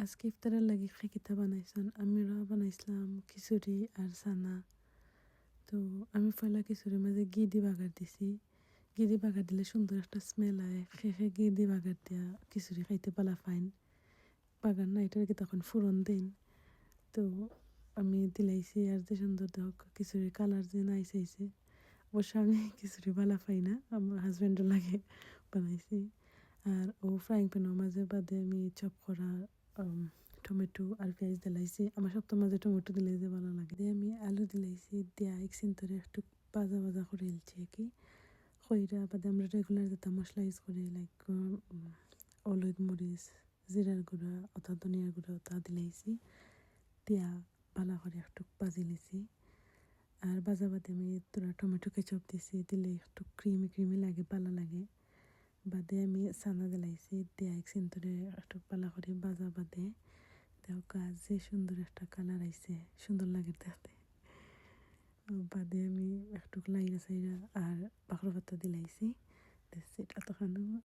আজকে ইফতারের লাগি কিতা বানাইছেন আমিরা বানাইছিলাম খিচুড়ি আর সানা। তো আমি পয়লা খিচুড়ির মাঝে ঘি দিয়ে বাগার দিছি। ঘি দিয়ে বাগার দিলে সুন্দর একটা স্মেল হয়। খেয়ে ঘি দিয়ে বাগার দিয়া খিচুড়ি খাইতে পালা ফাইন। বাগার না এটার কি তখন ফুরন দিন। তো আমি দিলাইছি আর যে সুন্দর দেখ খিচুড়ির কালার যে নাইসাইছে। অবশ্য আমি খিচুড়ি বালা পাই না, আমার হাজব্যান্ডের লাগে বানাইছি। আর ও ফ্রাইং প্যানের মাঝে বাদে আমি চপ করা টমেটো আর পেঁয়াজ দিলাইছি। আমার সপ্তাহ মাঝে টমেটো দিলে যে ভালো লাগে। দিয়ে আমি আলু দিলাইছি, দিয়া এক সিন্তরে একটু ভাজা ভাজা করে এলছি আর কি। খইরা বাদে আমরা রেগুলার যেটা মশলা ইউজ করি লাইক হলুদ মরিচ জিরার গুঁড়া অথা ধনিয়ার গুঁড়া অথা দিলাইছি। দিয়া ভালো করে একটু ভাজি লিছি। আর ভাজা বাদে আমি তোরা টমেটো কেচাপ দিছি, দিলে একটু ক্রিমি লাগে, ভালো লাগে। বাদে আমি সানা দিলাইছি, দিয়া এক সিন্তরে একটু পালা করে ভাজা বাদে দেও গাছ যে সুন্দর একটা কালার আইছে, সুন্দর লাগে দেখতে। বাদে আমি একটু লাইরা সাইরা আর বাখর পাতা দিলাইছি। এতখানি